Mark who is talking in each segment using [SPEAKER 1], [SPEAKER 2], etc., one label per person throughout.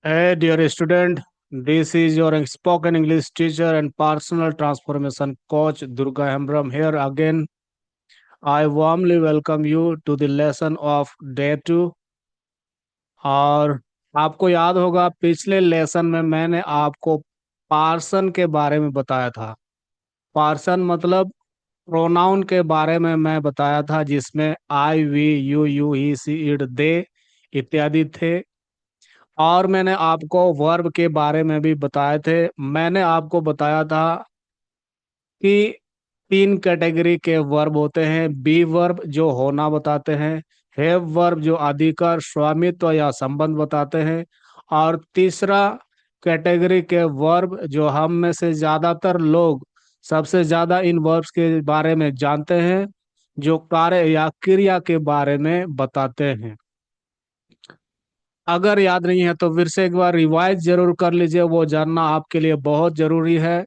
[SPEAKER 1] Hey, dear student, this is your spoken English teacher and personal transformation coach Durga Hembram here again. I warmly welcome you to the lesson of day 2. और आपको याद होगा पिछले lesson में मैंने आपको person के बारे में बताया था। पार्सन मतलब प्रोनाउन के बारे में मैं बताया था, जिसमें आई we you you he see it दे इत्यादि थे। और मैंने आपको वर्ब के बारे में भी बताए थे। मैंने आपको बताया था कि तीन कैटेगरी के वर्ब होते हैं। बी वर्ब जो होना बताते हैं, हैव वर्ब जो अधिकार स्वामित्व या संबंध बताते हैं, और तीसरा कैटेगरी के वर्ब जो हम में से ज्यादातर लोग सबसे ज्यादा इन वर्ब्स के बारे में जानते हैं, जो कार्य या क्रिया के बारे में बताते हैं। अगर याद नहीं है तो फिर से एक बार रिवाइज जरूर कर लीजिए, वो जानना आपके लिए बहुत जरूरी है।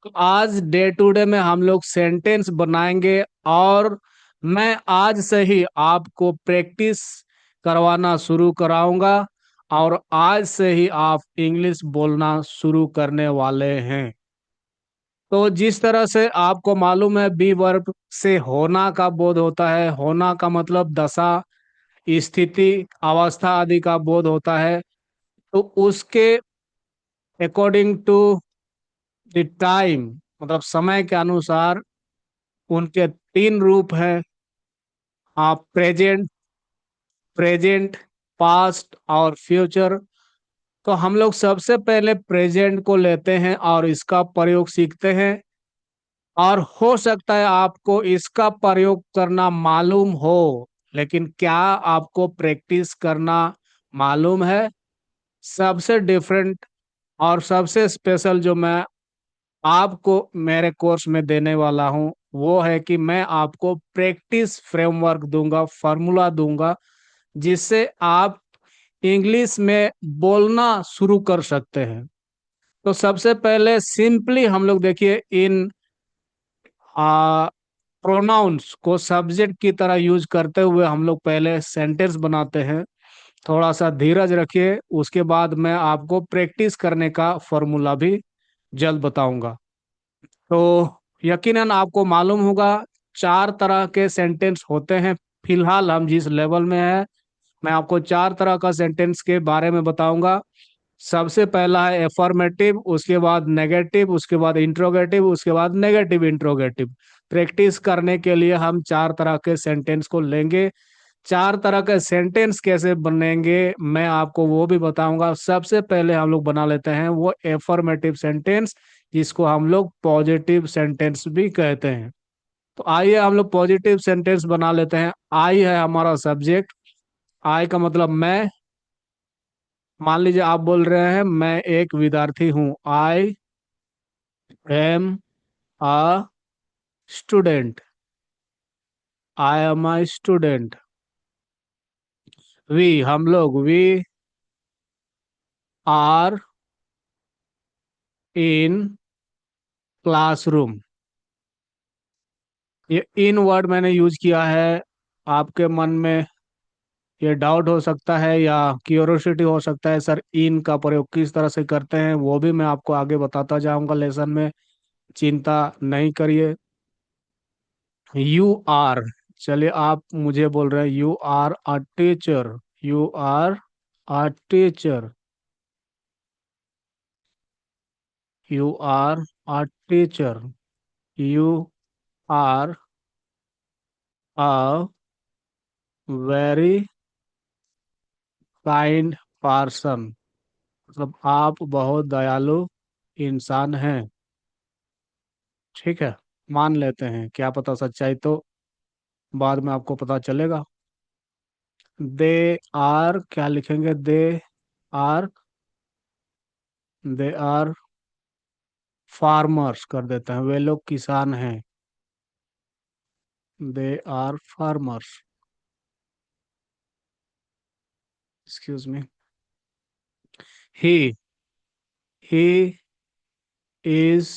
[SPEAKER 1] तो आज डे टू डे में हम लोग सेंटेंस बनाएंगे, और मैं आज से ही आपको प्रैक्टिस करवाना शुरू कराऊंगा, और आज से ही आप इंग्लिश बोलना शुरू करने वाले हैं। तो जिस तरह से आपको मालूम है, बी वर्ब से होना का बोध होता है। होना का मतलब दशा, स्थिति, अवस्था आदि का बोध होता है। तो उसके अकॉर्डिंग टू द टाइम, मतलब समय के अनुसार उनके तीन रूप हैं। आप प्रेजेंट, प्रेजेंट, पास्ट और फ्यूचर। तो हम लोग सबसे पहले प्रेजेंट को लेते हैं और इसका प्रयोग सीखते हैं। और हो सकता है आपको इसका प्रयोग करना मालूम हो, लेकिन क्या आपको प्रैक्टिस करना मालूम है? सबसे डिफरेंट और सबसे स्पेशल जो मैं आपको मेरे कोर्स में देने वाला हूं, वो है कि मैं आपको प्रैक्टिस फ्रेमवर्क दूंगा, फॉर्मूला दूंगा, जिससे आप इंग्लिश में बोलना शुरू कर सकते हैं। तो सबसे पहले सिंपली हम लोग देखिए, इन प्रोनाउंस को सब्जेक्ट की तरह यूज करते हुए हम लोग पहले सेंटेंस बनाते हैं। थोड़ा सा धीरज रखिए, उसके बाद मैं आपको प्रैक्टिस करने का फॉर्मूला भी जल्द बताऊंगा। तो यकीनन आपको मालूम होगा, चार तरह के सेंटेंस होते हैं। फिलहाल हम जिस लेवल में है, मैं आपको चार तरह का सेंटेंस के बारे में बताऊंगा। सबसे पहला है एफर्मेटिव, उसके बाद नेगेटिव, उसके बाद इंट्रोगेटिव, उसके बाद नेगेटिव इंट्रोगेटिव। प्रैक्टिस करने के लिए हम चार तरह के सेंटेंस को लेंगे। चार तरह के सेंटेंस कैसे बनेंगे मैं आपको वो भी बताऊंगा। सबसे पहले हम लोग बना लेते हैं वो एफर्मेटिव सेंटेंस, जिसको हम लोग पॉजिटिव सेंटेंस भी कहते हैं। तो आइए हम लोग पॉजिटिव सेंटेंस बना लेते हैं। आई है हमारा सब्जेक्ट। आई का मतलब मैं। मान लीजिए आप बोल रहे हैं मैं एक विद्यार्थी हूँ। I am a student. I am a student. We हम लोग, वी आर इन क्लासरूम। ये इन वर्ड मैंने यूज किया है। आपके मन में ये डाउट हो सकता है या क्यूरोसिटी हो सकता है, सर इन का प्रयोग किस तरह से करते हैं, वो भी मैं आपको आगे बताता जाऊंगा लेसन में। चिंता नहीं करिए। यू आर, चलिए आप मुझे बोल रहे हैं you are a teacher. You are a teacher. You are a teacher. You are a very kind person. मतलब आप बहुत दयालु इंसान हैं। ठीक है, मान लेते हैं, क्या पता सच्चाई तो बाद में आपको पता चलेगा। दे आर क्या लिखेंगे? आर दे आर फार्मर्स कर देते हैं, वे लोग किसान हैं। They are farmers. Excuse me. He he is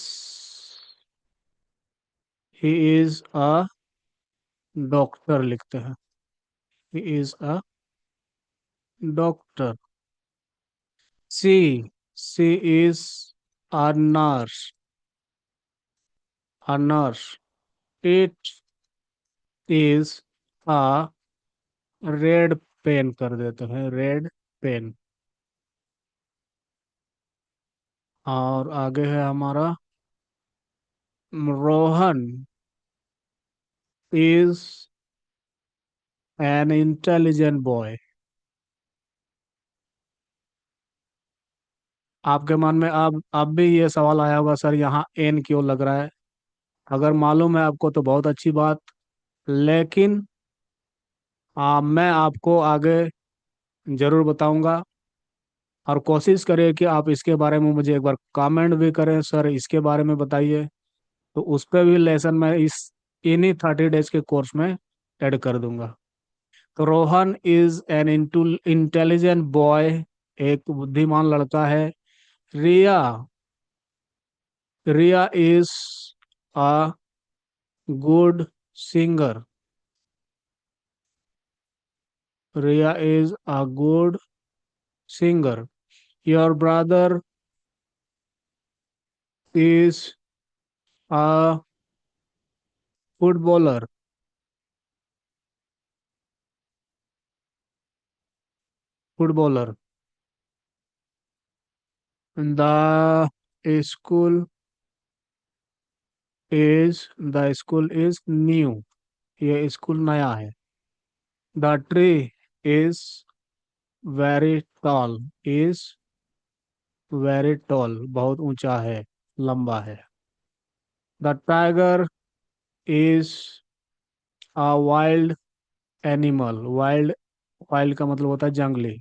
[SPEAKER 1] he is a doctor लिखते हैं। He is a doctor. She she is a nurse, a nurse. It is a red pen कर देते हैं, रेड पेन। और आगे है हमारा Rohan is an intelligent boy. आपके मन में अब भी ये सवाल आया होगा, सर यहाँ एन क्यों लग रहा है। अगर मालूम है आपको तो बहुत अच्छी बात, लेकिन मैं आपको आगे जरूर बताऊंगा। और कोशिश करिए कि आप इसके बारे में मुझे एक बार कमेंट भी करें, सर इसके बारे में बताइए। तो उस पर भी लेसन मैं इस इन्हीं 30 डेज के कोर्स में ऐड कर दूंगा। तो Rohan is an intelligent boy, एक बुद्धिमान लड़का है। Riya, Riya is a good singer, Riya is a good singer. Your brother is a footballer, footballer. The school the school is new, ये स्कूल नया है। The tree is very tall, is very tall, बहुत ऊंचा है, लंबा है। The tiger is a wild animal, wild, wild का मतलब होता है जंगली,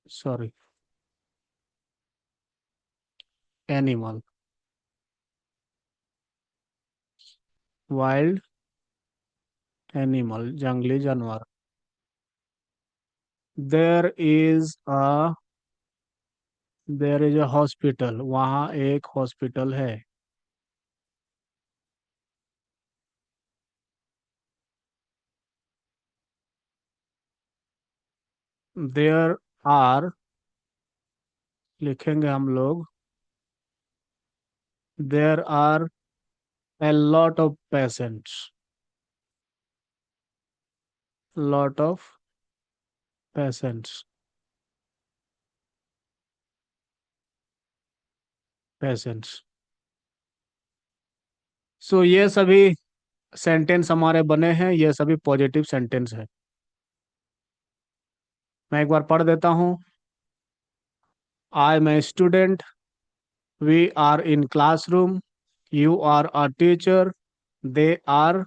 [SPEAKER 1] सॉरी, एनिमल, वाइल्ड एनिमल, जंगली जानवर। There is a there is a hospital, वहाँ एक हॉस्पिटल है। देयर आर, लिखेंगे हम लोग, there are a lot of patients, lot of patients, patients। So ये सभी सेंटेंस हमारे बने हैं, ये सभी पॉजिटिव सेंटेंस है। मैं एक बार पढ़ देता हूँ। I am a student, we are in classroom, you are a teacher, they are,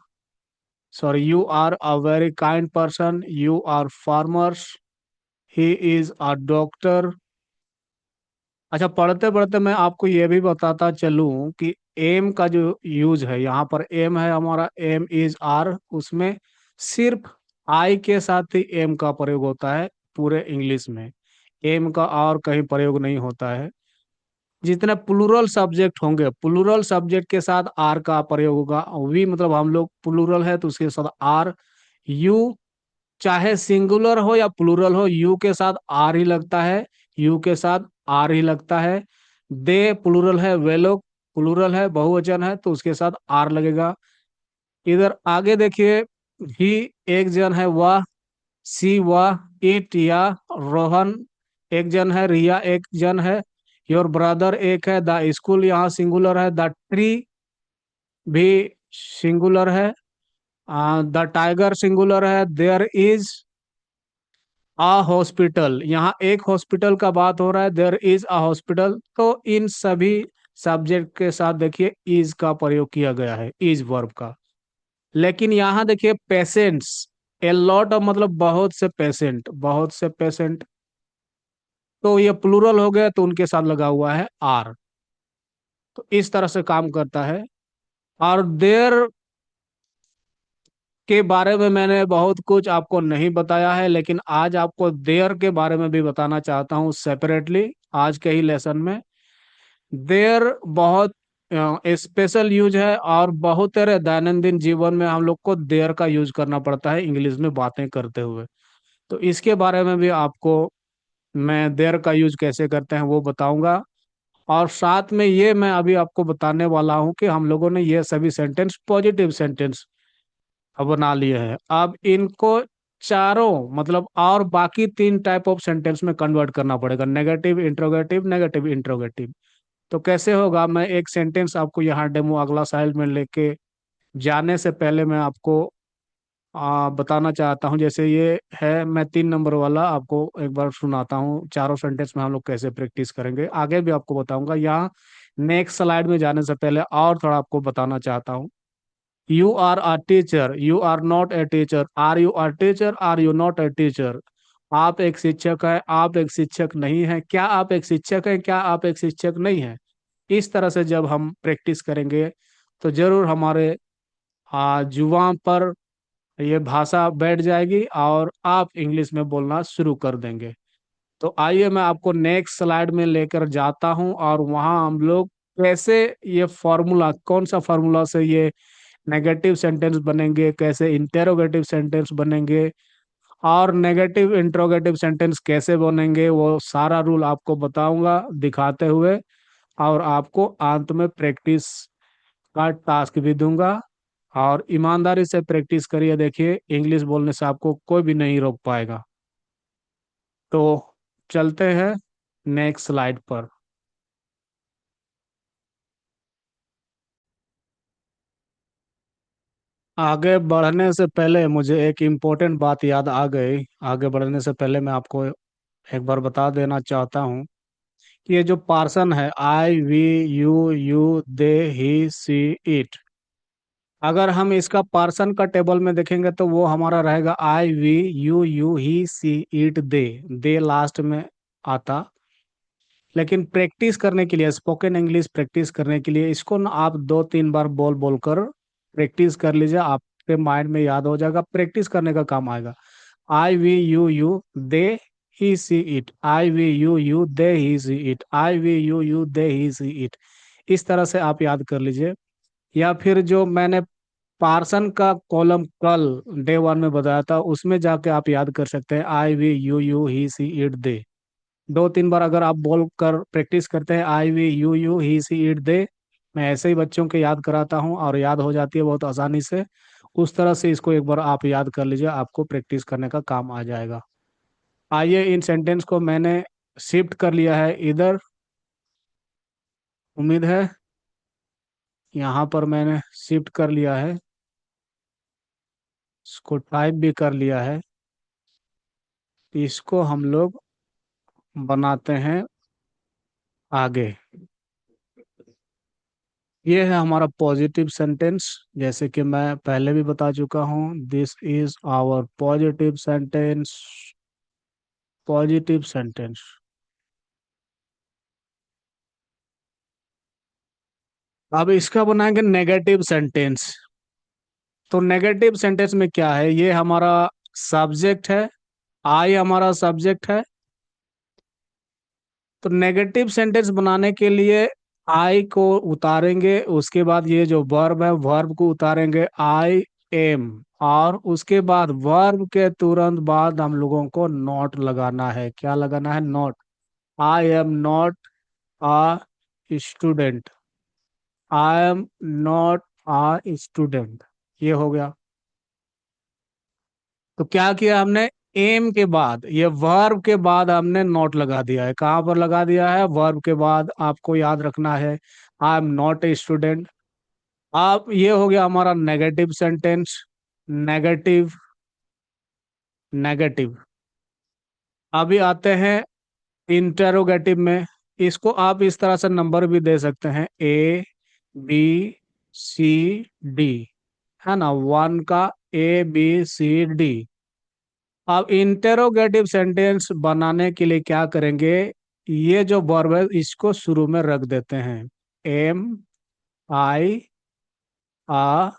[SPEAKER 1] sorry, you are a very kind person, you are farmers, he is a doctor. अच्छा, पढ़ते पढ़ते मैं आपको ये भी बताता चलूं कि एम का जो यूज है, यहाँ पर एम है हमारा, एम इज आर, उसमें सिर्फ आई के साथ ही एम का प्रयोग होता है पूरे इंग्लिश में। एम का और कहीं प्रयोग नहीं होता है। जितने प्लूरल सब्जेक्ट होंगे, प्लूरल सब्जेक्ट के साथ आर का प्रयोग होगा। वी मतलब हम लोग प्लूरल है तो उसके साथ आर। यू, चाहे सिंगुलर हो या प्लूरल हो, यू के साथ आर ही लगता है, यू के साथ आर ही लगता है। दे प्लूरल है, वे लोग प्लूरल है, बहुवचन है तो उसके साथ आर लगेगा। इधर आगे देखिए, ही एक जन है, वह, सी वह, इट या, रोहन एक जन है, रिया एक जन है, योर ब्रदर एक है, द स्कूल यहाँ सिंगुलर है, द ट्री भी सिंगुलर है, द टाइगर सिंगुलर है, देयर इज आ हॉस्पिटल, यहाँ एक हॉस्पिटल का बात हो रहा है, देयर इज अ हॉस्पिटल। तो इन सभी सब्जेक्ट के साथ देखिए इज का प्रयोग किया गया है, इज वर्ब का। लेकिन यहाँ देखिए पेशेंट्स, ए लॉट ऑफ मतलब बहुत से पेशेंट, बहुत से पेशेंट, तो ये प्लूरल हो गया तो उनके साथ लगा हुआ है आर। तो इस तरह से काम करता है। और देयर के बारे में मैंने बहुत कुछ आपको नहीं बताया है, लेकिन आज आपको देयर के बारे में भी बताना चाहता हूँ सेपरेटली, आज के ही लेसन में। देयर बहुत स्पेशल यूज है, और बहुत तेरे दैनंदिन जीवन में हम लोग को देयर का यूज करना पड़ता है इंग्लिश में बातें करते हुए। तो इसके बारे में भी आपको मैं देयर का यूज कैसे करते हैं वो बताऊंगा। और साथ में ये मैं अभी आपको बताने वाला हूँ कि हम लोगों ने ये सभी सेंटेंस पॉजिटिव सेंटेंस बना लिए हैं। अब इनको चारों मतलब और बाकी तीन टाइप ऑफ सेंटेंस में कन्वर्ट करना पड़ेगा, नेगेटिव इंट्रोगेटिव नेगेटिव इंट्रोगेटिव। तो कैसे होगा, मैं एक सेंटेंस आपको यहाँ डेमो अगला साइड में लेके जाने से पहले मैं आपको बताना चाहता हूँ। जैसे ये है, मैं 3 नंबर वाला आपको एक बार सुनाता हूँ, चारों सेंटेंस में हम लोग कैसे प्रैक्टिस करेंगे, आगे भी आपको बताऊंगा। यहाँ नेक्स्ट स्लाइड में जाने से पहले और थोड़ा आपको बताना चाहता हूँ। You are a teacher, you are not a teacher, are you a teacher, are you not a teacher. आप एक शिक्षक है, आप एक शिक्षक नहीं है, क्या आप एक शिक्षक है, क्या आप एक शिक्षक नहीं है। इस तरह से जब हम प्रैक्टिस करेंगे तो जरूर हमारे जुबान पर ये भाषा बैठ जाएगी और आप इंग्लिश में बोलना शुरू कर देंगे। तो आइए मैं आपको नेक्स्ट स्लाइड में लेकर जाता हूं और वहां हम लोग कैसे ये फॉर्मूला, कौन सा फॉर्मूला से ये नेगेटिव सेंटेंस बनेंगे, कैसे इंटेरोगेटिव सेंटेंस बनेंगे और नेगेटिव इंट्रोगेटिव सेंटेंस कैसे बनेंगे, वो सारा रूल आपको बताऊंगा दिखाते हुए। और आपको अंत में प्रैक्टिस का टास्क भी दूंगा। और ईमानदारी से प्रैक्टिस करिए, देखिए इंग्लिश बोलने से आपको कोई भी नहीं रोक पाएगा। तो चलते हैं नेक्स्ट स्लाइड पर। आगे बढ़ने से पहले मुझे एक इम्पोर्टेंट बात याद आ गई। आगे बढ़ने से पहले मैं आपको एक बार बता देना चाहता हूँ कि ये जो पार्सन है, I we you you they he C it, अगर हम इसका पार्सन का टेबल में देखेंगे तो वो हमारा रहेगा I we you you he see it they last में आता। लेकिन प्रैक्टिस करने के लिए, स्पोकन इंग्लिश प्रैक्टिस करने के लिए इसको ना आप 2-3 बार बोल बोल कर प्रैक्टिस कर लीजिए, आपके माइंड में याद हो जाएगा, प्रैक्टिस करने का काम आएगा। I we you you they he C it, I we you you they he C it, I we you you they he C it. इस तरह से आप याद कर लीजिए। या फिर जो मैंने पार्सन का कॉलम कल डे 1 में बताया था, उसमें जाके आप याद कर सकते हैं I we you you he see it they. 2-3 बार अगर आप बोल कर प्रैक्टिस करते हैं I we you you he see it they, मैं ऐसे ही बच्चों के याद कराता हूँ और याद हो जाती है बहुत आसानी से। उस तरह से इसको एक बार आप याद कर लीजिए, आपको प्रैक्टिस करने का काम आ जाएगा। आइए, इन सेंटेंस को मैंने शिफ्ट कर लिया है इधर, उम्मीद है यहाँ पर मैंने शिफ्ट कर लिया है, इसको टाइप भी कर लिया है। इसको हम लोग बनाते हैं आगे। ये है हमारा पॉजिटिव सेंटेंस, जैसे कि मैं पहले भी बता चुका हूँ, this is our positive sentence, positive sentence. अब इसका बनाएंगे नेगेटिव सेंटेंस। तो नेगेटिव सेंटेंस में क्या है, ये हमारा सब्जेक्ट है, आई हमारा सब्जेक्ट है। तो नेगेटिव सेंटेंस बनाने के लिए आई को उतारेंगे, उसके बाद ये जो वर्ब है वर्ब को उतारेंगे, आई एम। और उसके बाद वर्ब के तुरंत बाद हम लोगों को नॉट लगाना है। क्या लगाना है? Not. I am not a student, I am not a student. ये हो गया। तो क्या किया हमने, एम के बाद ये वर्ब के बाद हमने नोट लगा दिया है। कहाँ पर लगा दिया है? वर्ब के बाद। आपको याद रखना है I am not a student. आप, ये हो गया हमारा नेगेटिव सेंटेंस। Negative, negative. अभी आते हैं इंटेरोगेटिव में। इसको आप इस तरह से नंबर भी दे सकते हैं, A B C D, है ना, 1 का ABCD। अब इंटेरोगेटिव सेंटेंस बनाने के लिए क्या करेंगे, ये जो वर्ब है इसको शुरू में रख देते हैं, M I uh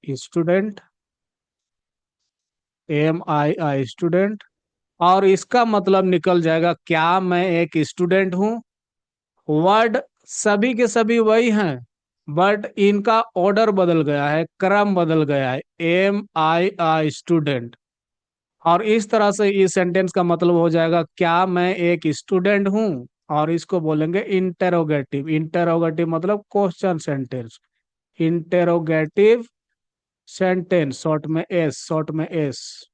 [SPEAKER 1] student, am I student. और इसका मतलब निकल जाएगा, क्या मैं एक स्टूडेंट हूँ। वर्ड सभी के सभी वही हैं, बट इनका ऑर्डर बदल गया है, क्रम बदल गया है। एम आई आ स्टूडेंट, और इस तरह से इस सेंटेंस का मतलब हो जाएगा, क्या मैं एक स्टूडेंट हूँ। और इसको बोलेंगे इंटेरोगेटिव। इंटेरोगेटिव मतलब question sentence. Interrogative sentence, short में एस।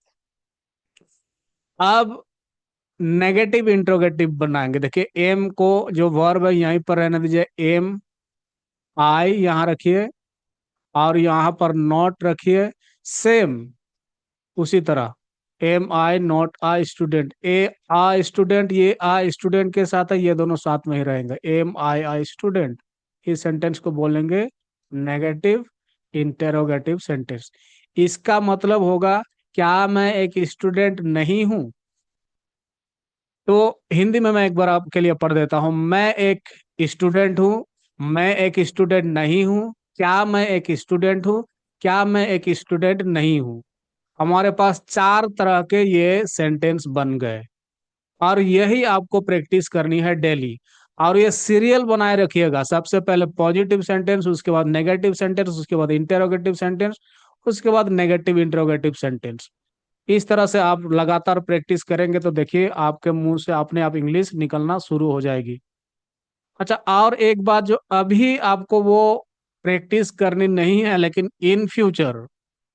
[SPEAKER 1] अब नेगेटिव इंट्रोगेटिव बनाएंगे। देखिए एम को, जो वर्ब है यहीं पर रहने दीजिए, एम आई यहाँ रखिए और यहाँ पर नॉट रखिए। सेम उसी तरह, am I not a student, a a student, ये आ स्टूडेंट के साथ है, ये दोनों साथ में ही रहेंगे, एम आई आ स्टूडेंट। इस सेंटेंस को बोलेंगे नेगेटिव इंटेरोगेटिव सेंटेंस। इसका मतलब होगा, क्या मैं एक स्टूडेंट नहीं हूं। तो हिंदी में मैं एक बार आपके लिए पढ़ देता हूं। मैं एक स्टूडेंट हूं, मैं एक स्टूडेंट नहीं हूं, क्या मैं एक स्टूडेंट हूं, क्या मैं एक स्टूडेंट नहीं हूं। हमारे पास चार तरह के ये सेंटेंस बन गए। और यही आपको प्रैक्टिस करनी है डेली। और ये सीरियल बनाए रखिएगा, सबसे पहले पॉजिटिव सेंटेंस, उसके बाद नेगेटिव सेंटेंस, उसके बाद इंटेरोगेटिव सेंटेंस, उसके बाद नेगेटिव इंटेरोगेटिव सेंटेंस। इस तरह से आप लगातार प्रैक्टिस करेंगे तो देखिए आपके मुंह से अपने आप इंग्लिश निकलना शुरू हो जाएगी। अच्छा, और एक बात जो अभी आपको वो प्रैक्टिस करनी नहीं है, लेकिन इन फ्यूचर,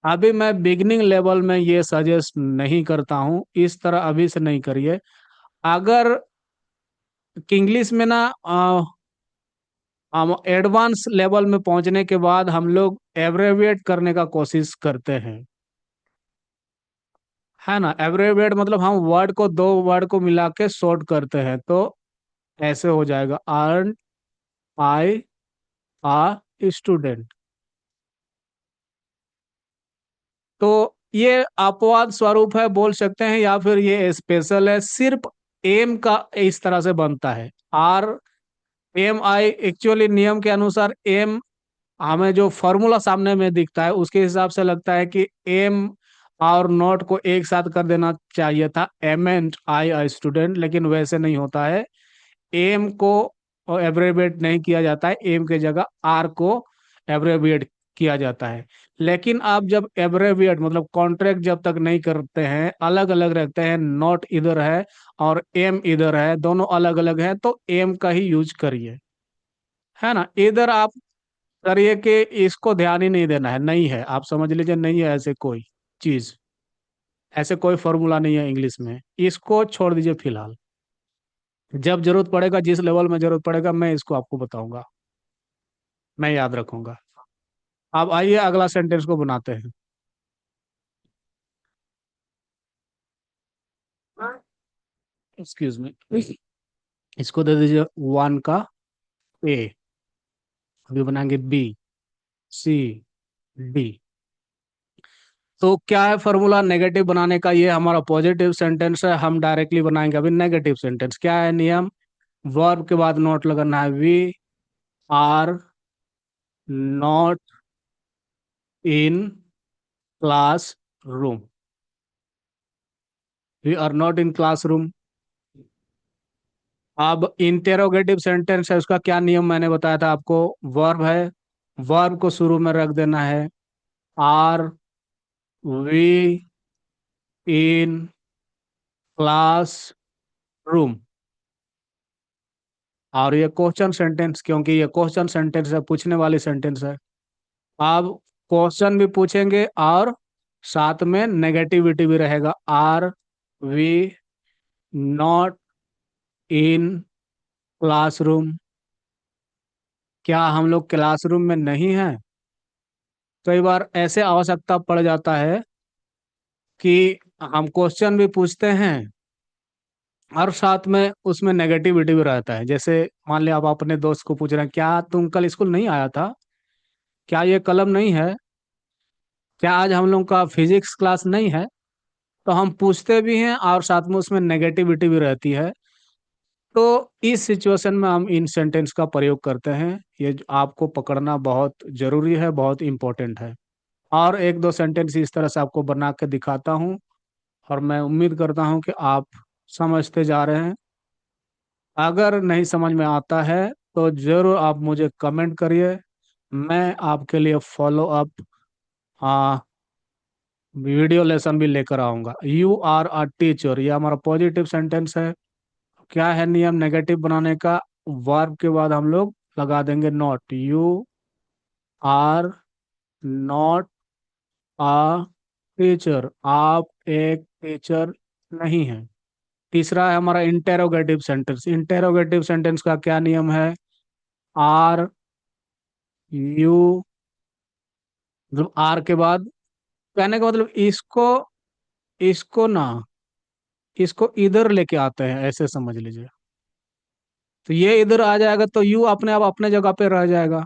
[SPEAKER 1] अभी मैं बिगिनिंग लेवल में ये सजेस्ट नहीं करता हूँ, इस तरह अभी से नहीं करिए। अगर इंग्लिश में ना हम एडवांस लेवल में पहुंचने के बाद हम लोग एब्रेविएट करने का कोशिश करते हैं, है ना। एब्रेविएट मतलब हम वर्ड को, दो वर्ड को मिला के शॉर्ट करते हैं। तो ऐसे हो जाएगा, अर्न आई आ स्टूडेंट। तो ये अपवाद स्वरूप है बोल सकते हैं, या फिर ये स्पेशल है। सिर्फ एम का इस तरह से बनता है, आर एम आई। एक्चुअली नियम के अनुसार एम, हमें जो फॉर्मूला सामने में दिखता है उसके हिसाब से लगता है कि एम और नॉट को एक साथ कर देना चाहिए था, एम एंड आई स्टूडेंट, लेकिन वैसे नहीं होता है। एम को एब्रेविएट नहीं किया जाता है, एम के जगह आर को एब्रेविएट किया जाता है। लेकिन आप जब एब्रेविएट मतलब कॉन्ट्रैक्ट जब तक नहीं करते हैं, अलग अलग रखते हैं, नॉट इधर है और एम इधर है, दोनों अलग अलग है, तो एम का ही यूज करिए, है ना। इधर आप करिए कि इसको ध्यान ही नहीं देना है, नहीं है, आप समझ लीजिए नहीं है ऐसे कोई चीज, ऐसे कोई फॉर्मूला नहीं है इंग्लिश में, इसको छोड़ दीजिए फिलहाल। जब जरूरत पड़ेगा, जिस लेवल में जरूरत पड़ेगा, मैं इसको आपको बताऊंगा, मैं याद रखूंगा। अब आइए अगला सेंटेंस को बनाते हैं। एक्सक्यूज मी, इसको दे दीजिए वन का ए। अभी बनाएंगे बी, सी, डी। तो क्या है फॉर्मूला नेगेटिव बनाने का? ये हमारा पॉजिटिव सेंटेंस है, हम डायरेक्टली बनाएंगे अभी नेगेटिव सेंटेंस। क्या है नियम? वर्ब के बाद नॉट लगाना है। We are not in classroom, we are not in classroom. अब इंटेरोगेटिव सेंटेंस है, उसका क्या नियम मैंने बताया था आपको। वर्ब है, वर्ब को शुरू में रख देना है, are we in classroom. और ये क्वेश्चन सेंटेंस, क्योंकि ये क्वेश्चन सेंटेंस है, पूछने वाली सेंटेंस है। आप क्वेश्चन भी पूछेंगे और साथ में नेगेटिविटी भी रहेगा। Are we not in classroom, क्या हम लोग क्लासरूम में नहीं हैं। कई बार ऐसे आवश्यकता पड़ जाता है कि हम क्वेश्चन भी पूछते हैं और साथ में उसमें नेगेटिविटी भी रहता है। जैसे मान लिया आप अपने दोस्त को पूछ रहे हैं, क्या तुम कल स्कूल नहीं आया था, क्या ये कलम नहीं है, क्या आज हम लोग का फिजिक्स क्लास नहीं है। तो हम पूछते भी हैं और साथ में उसमें नेगेटिविटी भी रहती है। तो इस सिचुएशन में हम इन सेंटेंस का प्रयोग करते हैं। ये जो आपको पकड़ना बहुत जरूरी है, बहुत इंपॉर्टेंट है। और एक दो सेंटेंस इस तरह से आपको बना के दिखाता हूँ, और मैं उम्मीद करता हूँ कि आप समझते जा रहे हैं। अगर नहीं समझ में आता है तो जरूर आप मुझे कमेंट करिए, मैं आपके लिए फॉलो अप वीडियो लेसन भी लेकर आऊंगा। यू आर अ टीचर, ये हमारा पॉजिटिव सेंटेंस है। क्या है नियम नेगेटिव बनाने का? वर्ब के बाद हम लोग लगा देंगे not. You are not a teacher, आप एक टीचर नहीं हैं। तीसरा है हमारा इंटेरोगेटिव सेंटेंस। इंटेरोगेटिव सेंटेंस का क्या नियम है? आर यू, मतलब आर के बाद, कहने का मतलब इसको, इसको ना, इसको इधर लेके आते हैं, ऐसे समझ लीजिए। तो ये इधर आ जाएगा तो यू अपने आप अपने जगह पे रह जाएगा।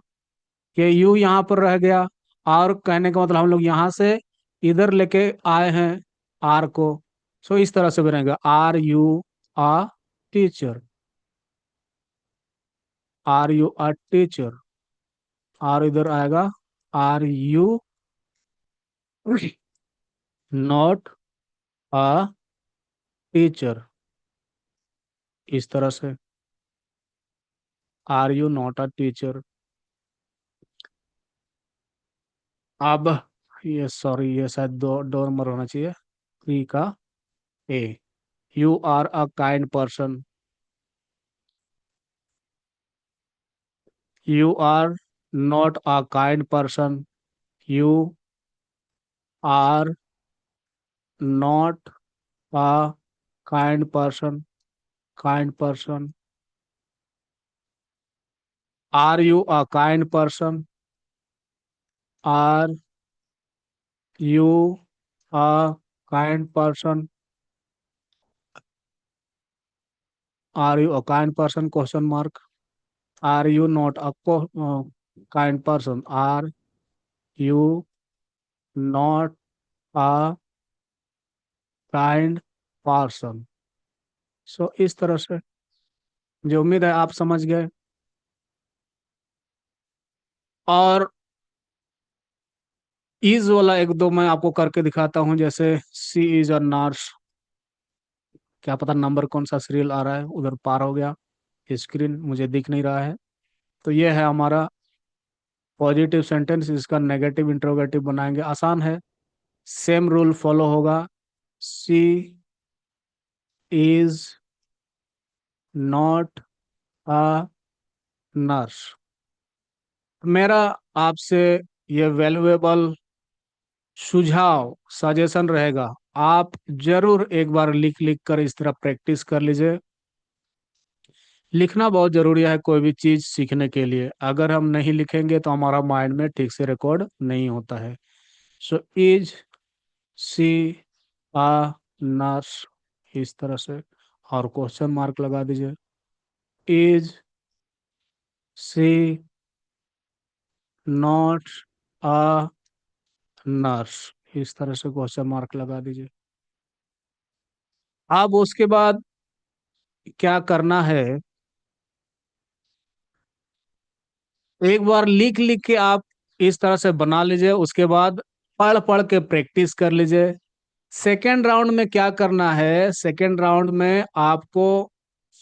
[SPEAKER 1] ये यू यहाँ पर रह गया। और कहने का मतलब हम लोग यहाँ से इधर लेके आए हैं आर को। सो इस तरह से बनेगा are you a teacher. Are you a teacher, are इधर आएगा। Are you not a teacher, इस तरह से। Are you not a teacher. अब ये सॉरी, ये शायद दो नंबर होना चाहिए। थ्री का A. You are a kind person. You are not a kind person. You are not a kind person. Kind person. Are you a kind person? Are you a kind person? Are you a kind person, question mark. Are you not a kind person? Are you not a kind person? So इस तरह से, मुझे उम्मीद है आप समझ गए। और इज वाला एक दो मैं आपको करके दिखाता हूँ। जैसे सी इज अ नर्स। क्या पता नंबर कौन सा सीरियल आ रहा है, उधर पार हो गया, स्क्रीन मुझे दिख नहीं रहा है। तो ये है हमारा पॉजिटिव सेंटेंस। इसका नेगेटिव इंट्रोगेटिव बनाएंगे, आसान है। सेम रूल फॉलो होगा। सी इज नॉट अ नर्स। मेरा आपसे ये वैल्यूएबल सुझाव, सजेशन रहेगा, आप जरूर एक बार लिख लिख कर इस तरह प्रैक्टिस कर लीजिए। लिखना बहुत जरूरी है कोई भी चीज सीखने के लिए। अगर हम नहीं लिखेंगे तो हमारा माइंड में ठीक से रिकॉर्ड नहीं होता है। So is C uh nurse, इस तरह से। और क्वेश्चन मार्क लगा दीजिए। Is she not a nurse, इस तरह से क्वेश्चन मार्क लगा दीजिए। अब उसके बाद क्या करना है? एक बार लिख लिख के आप इस तरह से बना लीजिए, उसके बाद पढ़ पढ़ के प्रैक्टिस कर लीजिए। सेकेंड राउंड में क्या करना है? सेकेंड राउंड में आपको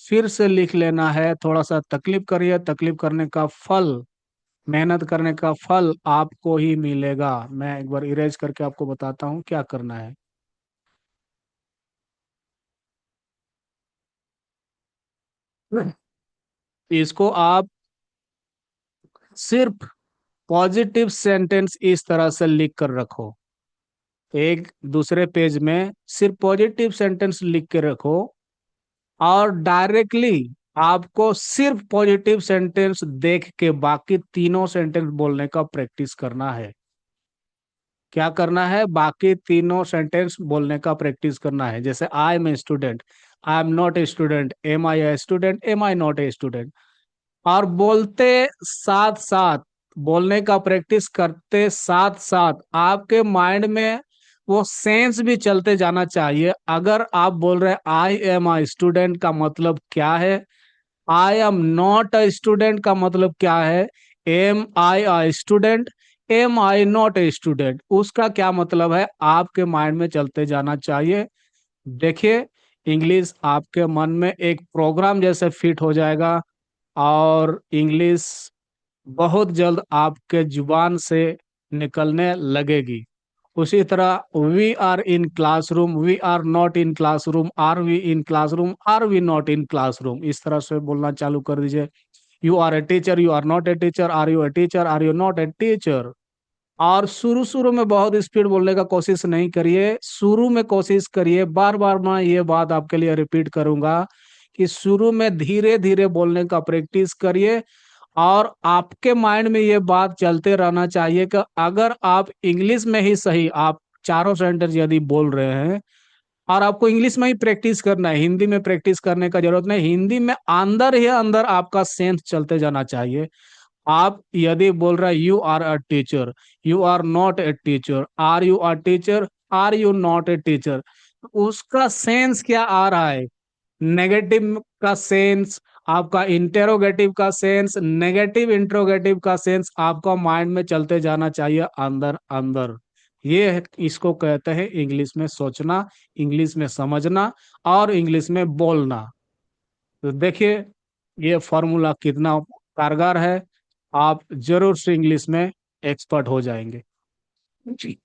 [SPEAKER 1] फिर से लिख लेना है। थोड़ा सा तकलीफ करिए, तकलीफ करने का फल, मेहनत करने का फल आपको ही मिलेगा। मैं एक बार इरेज करके आपको बताता हूँ क्या करना है। इसको आप सिर्फ पॉजिटिव सेंटेंस इस तरह से लिख कर रखो। एक दूसरे पेज में सिर्फ पॉजिटिव सेंटेंस लिख के रखो, और डायरेक्टली आपको सिर्फ पॉजिटिव सेंटेंस देख के बाकी तीनों सेंटेंस बोलने का प्रैक्टिस करना है। क्या करना है? बाकी तीनों सेंटेंस बोलने का प्रैक्टिस करना है। जैसे I am a student, I am not a student, am I a student, am I not a student. और बोलते साथ साथ, बोलने का प्रैक्टिस करते साथ साथ आपके माइंड में वो सेंस भी चलते जाना चाहिए। अगर आप बोल रहे हैं आई एम अ स्टूडेंट का मतलब क्या है, I am not a student का मतलब क्या है, am I a student, am I not a student, उसका क्या मतलब है, आपके माइंड में चलते जाना चाहिए। देखिए, इंग्लिश आपके मन में एक प्रोग्राम जैसे फिट हो जाएगा, और इंग्लिश बहुत जल्द आपके जुबान से निकलने लगेगी। उसी तरह we are in classroom, we are not in classroom, are we in classroom, are we not in classroom, इस तरह से बोलना चालू कर दीजिए। You are a teacher, you are not a teacher, are you a teacher, are you not a teacher. और शुरू शुरू में बहुत स्पीड बोलने का कोशिश नहीं करिए, शुरू में कोशिश करिए, बार बार मैं ये बात आपके लिए रिपीट करूंगा कि शुरू में धीरे धीरे बोलने का प्रैक्टिस करिए। और आपके माइंड में ये बात चलते रहना चाहिए कि अगर आप इंग्लिश में ही सही, आप चारों सेंटेंस यदि बोल रहे हैं और आपको इंग्लिश में ही प्रैक्टिस करना है, हिंदी में प्रैक्टिस करने का जरूरत नहीं, हिंदी में अंदर ही अंदर आपका सेंस चलते जाना चाहिए। आप यदि बोल रहे हैं you are a teacher, you are not a teacher, are you a teacher, are you not a teacher, उसका सेंस क्या आ रहा है? नेगेटिव का सेंस, आपका इंटेरोगेटिव का सेंस, नेगेटिव इंट्रोगेटिव का सेंस आपका माइंड में चलते जाना चाहिए अंदर अंदर। इसको कहते हैं इंग्लिश में सोचना, इंग्लिश में समझना और इंग्लिश में बोलना। तो देखिए ये फॉर्मूला कितना कारगर है, आप जरूर से इंग्लिश में एक्सपर्ट हो जाएंगे जी।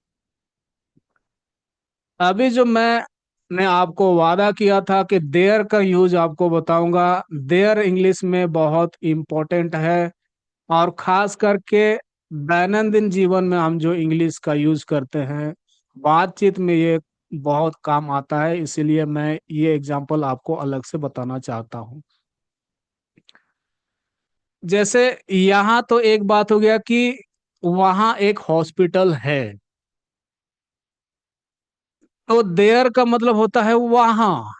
[SPEAKER 1] अभी जो मैंने आपको वादा किया था कि देयर का यूज आपको बताऊंगा, देयर इंग्लिश में बहुत इम्पोर्टेंट है। और खास करके दैनंदिन जीवन में हम जो इंग्लिश का यूज करते हैं, बातचीत में ये बहुत काम आता है, इसीलिए मैं ये एग्जांपल आपको अलग से बताना चाहता हूँ। जैसे यहाँ तो एक बात हो गया कि वहाँ एक हॉस्पिटल है, तो देयर का मतलब होता है वहाँ।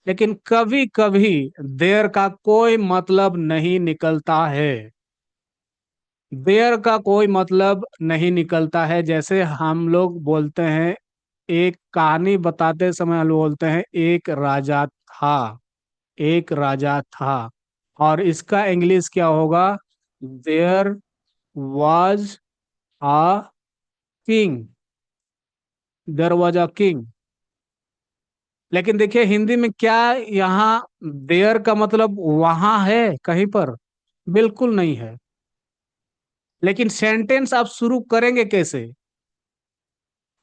[SPEAKER 1] लेकिन कभी कभी देयर का कोई मतलब नहीं निकलता है, देयर का कोई मतलब नहीं निकलता है। जैसे हम लोग बोलते हैं, एक कहानी बताते समय हम लोग बोलते हैं एक राजा था, एक राजा था, और इसका इंग्लिश क्या होगा? There was a king, there was a king. लेकिन देखिए हिंदी में क्या यहाँ देयर का मतलब वहां है कहीं पर? बिल्कुल नहीं है। लेकिन सेंटेंस आप शुरू करेंगे कैसे?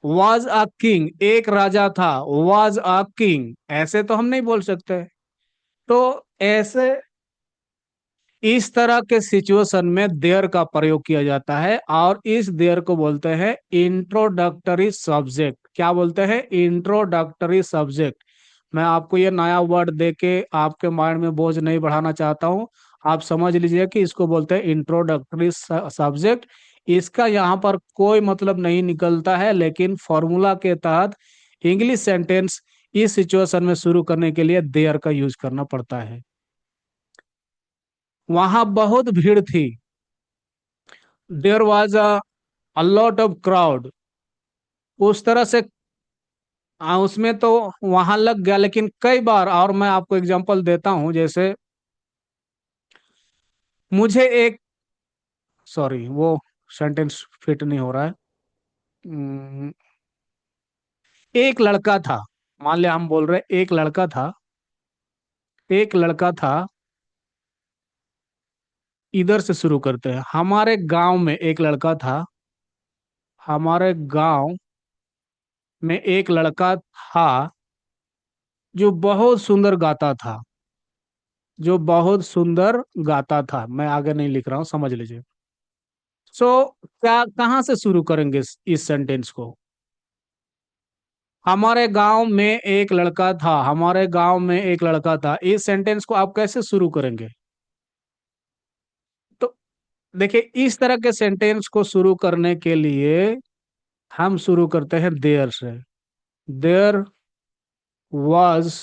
[SPEAKER 1] वाज अ किंग, एक राजा था, वाज अ किंग, ऐसे तो हम नहीं बोल सकते। तो ऐसे इस तरह के सिचुएशन में देयर का प्रयोग किया जाता है, और इस देयर को बोलते हैं इंट्रोडक्टरी सब्जेक्ट। क्या बोलते हैं? Introductory subject. मैं आपको ये नया वर्ड देके आपके माइंड में बोझ नहीं बढ़ाना चाहता हूँ, आप समझ लीजिए कि इसको बोलते हैं इंट्रोडक्टरी सब्जेक्ट। इसका यहाँ पर कोई मतलब नहीं निकलता है, लेकिन फॉर्मूला के तहत इंग्लिश सेंटेंस इस सिचुएशन में शुरू करने के लिए देयर का यूज करना पड़ता है। वहां बहुत भीड़ थी, there was a lot of crowd, उस तरह से उसमें तो वहां लग गया। लेकिन कई बार, और मैं आपको एग्जांपल देता हूं, जैसे मुझे एक, सॉरी वो सेंटेंस फिट नहीं हो रहा है। उम, एक लड़का था, मान लिया हम बोल रहे एक लड़का था, एक लड़का था, इधर से शुरू करते हैं। हमारे गांव में एक लड़का था, हमारे गांव में एक लड़का था जो बहुत सुंदर गाता था, जो बहुत सुंदर गाता था। मैं आगे नहीं लिख रहा हूं, समझ लीजिए। सो क्या, कहाँ से शुरू करेंगे इस सेंटेंस को? हमारे गांव में एक लड़का था, हमारे गांव में एक लड़का था, इस सेंटेंस को आप कैसे शुरू करेंगे? तो देखिए इस तरह के सेंटेंस को शुरू करने के लिए हम शुरू करते हैं देयर से। There was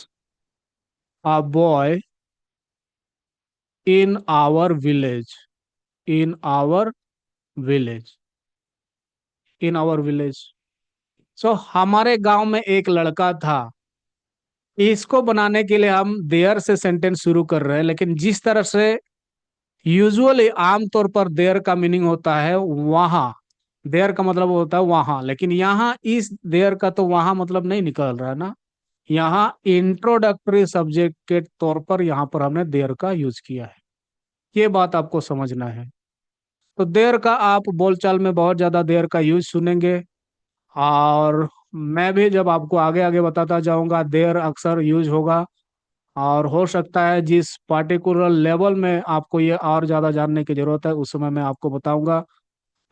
[SPEAKER 1] a boy in our village, in our village, in our village. So हमारे गांव में एक लड़का था, इसको बनाने के लिए हम देयर से सेंटेंस शुरू कर रहे हैं। लेकिन जिस तरह से यूजुअली आमतौर पर देयर का मीनिंग होता है वहां, देयर का मतलब होता है वहां, लेकिन यहाँ इस देयर का तो वहां मतलब नहीं निकल रहा है ना। यहाँ इंट्रोडक्टरी सब्जेक्ट के तौर पर यहाँ पर हमने देयर का यूज किया है, ये बात आपको समझना है। तो देयर का आप बोलचाल में बहुत ज्यादा देयर का यूज सुनेंगे। और मैं भी जब आपको आगे आगे बताता जाऊंगा देयर अक्सर यूज होगा। और हो सकता है जिस पार्टिकुलर लेवल में आपको ये और ज़्यादा जानने की ज़रूरत है उस समय मैं आपको बताऊंगा।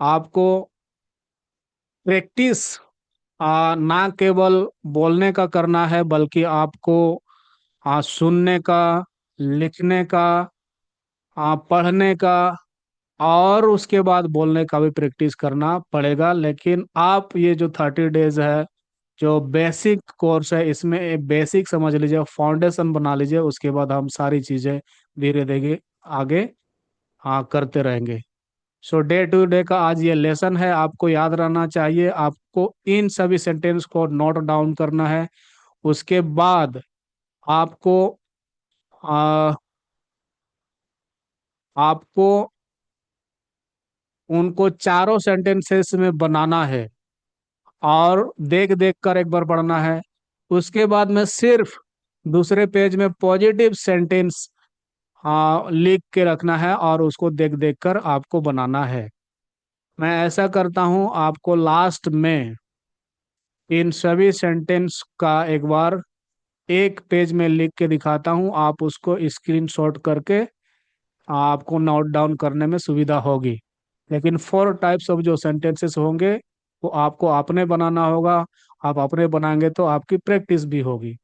[SPEAKER 1] आपको प्रैक्टिस ना केवल बोलने का करना है बल्कि आपको सुनने का, लिखने का, पढ़ने का और उसके बाद बोलने का भी प्रैक्टिस करना पड़ेगा। लेकिन आप ये जो 30 डेज है, जो बेसिक कोर्स है, इसमें एक बेसिक समझ लीजिए, फाउंडेशन बना लीजिए। उसके बाद हम सारी चीज़ें धीरे धीरे आगे करते रहेंगे। सो डे टू डे का आज ये लेसन है, आपको याद रहना चाहिए। आपको इन सभी सेंटेंस को नोट डाउन करना है। उसके बाद आपको आ, आपको उनको चारों सेंटेंसेस में बनाना है और देख देख कर एक बार पढ़ना है। उसके बाद में सिर्फ दूसरे पेज में पॉजिटिव सेंटेंस लिख के रखना है और उसको देख देख कर आपको बनाना है। मैं ऐसा करता हूँ, आपको लास्ट में इन सभी सेंटेंस का एक बार एक पेज में लिख के दिखाता हूँ। आप उसको स्क्रीनशॉट करके आपको नोट डाउन करने में सुविधा होगी। लेकिन 4 टाइप्स ऑफ जो सेंटेंसेस होंगे वो आपको अपने बनाना होगा। आप अपने बनाएंगे तो आपकी प्रैक्टिस भी होगी।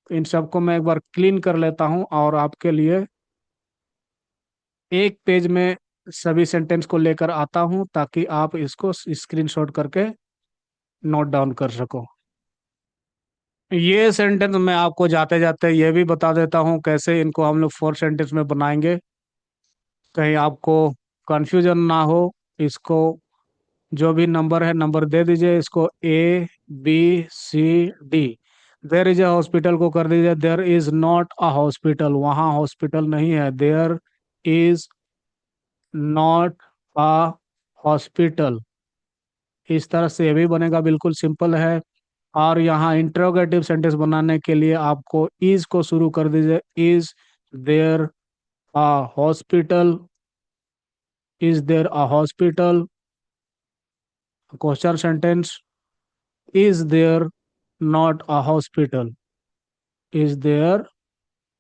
[SPEAKER 1] इन सबको मैं एक बार क्लीन कर लेता हूँ और आपके लिए एक पेज में सभी सेंटेंस को लेकर आता हूँ ताकि आप इसको स्क्रीनशॉट करके नोट डाउन कर सको। ये सेंटेंस मैं आपको जाते जाते ये भी बता देता हूँ कैसे इनको हम लोग 4 सेंटेंस में बनाएंगे, कहीं आपको कंफ्यूजन ना हो। इसको जो भी नंबर है नंबर दे दीजिए, इसको A B C D। There is a hospital को कर दीजिए there is not a hospital, वहाँ हॉस्पिटल नहीं है। There is not a hospital, इस तरह से ये भी बनेगा, बिल्कुल सिंपल है। और यहाँ इंट्रोगेटिव सेंटेंस बनाने के लिए आपको इज को शुरू कर दीजिए। Is there a hospital, is there a hospital. Question sentence, is there not a hospital, is there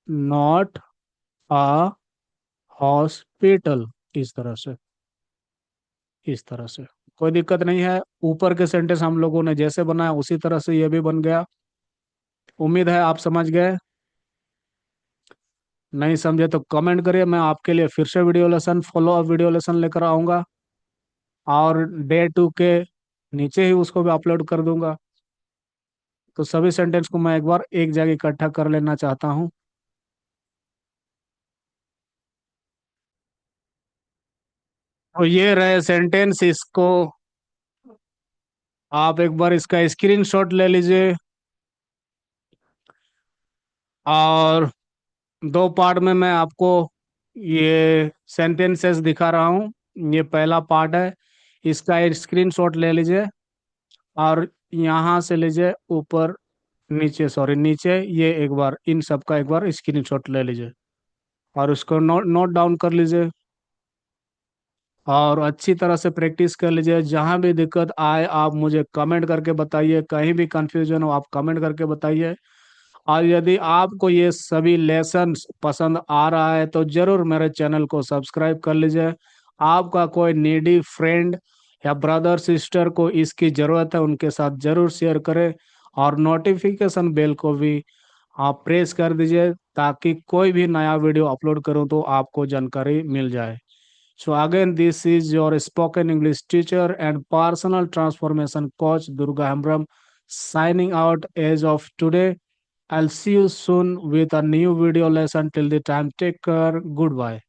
[SPEAKER 1] not a hospital. इस तरह से, इस तरह से कोई दिक्कत नहीं है। ऊपर के सेंटेंस हम लोगों ने जैसे बनाया उसी तरह से ये भी बन गया। उम्मीद है आप समझ गए। नहीं समझे तो कमेंट करिए, मैं आपके लिए फिर से video lesson, follow up video lesson लेकर आऊँगा और डे 2 के नीचे ही उसको भी अपलोड कर दूंगा। तो सभी सेंटेंस को मैं एक बार एक जगह इकट्ठा कर लेना चाहता हूँ। तो ये रहे सेंटेंस, इसको आप एक बार इसका स्क्रीनशॉट ले लीजिए। और 2 पार्ट में मैं आपको ये सेंटेंसेस दिखा रहा हूँ। ये पहला पार्ट है, इसका एक स्क्रीनशॉट ले लीजिए और यहाँ से लीजिए ऊपर, नीचे सॉरी नीचे, ये एक बार इन सब का एक बार स्क्रीनशॉट ले लीजिए और उसको नोट नोट डाउन कर लीजिए और अच्छी तरह से प्रैक्टिस कर लीजिए। जहाँ भी दिक्कत आए आप मुझे कमेंट करके बताइए, कहीं भी कंफ्यूजन हो आप कमेंट करके बताइए। और यदि आपको ये सभी लेसन्स पसंद आ रहा है तो जरूर मेरे चैनल को सब्सक्राइब कर लीजिए। आपका कोई नीडी फ्रेंड या ब्रदर सिस्टर को इसकी ज़रूरत है, उनके साथ जरूर शेयर करें और नोटिफिकेशन बेल को भी आप प्रेस कर दीजिए ताकि कोई भी नया वीडियो अपलोड करूं तो आपको जानकारी मिल जाए। So again, this is your spoken English teacher and personal transformation coach Durga Hambram signing out as of today. I'll see you soon with a new video lesson. Till the time, take care. Goodbye.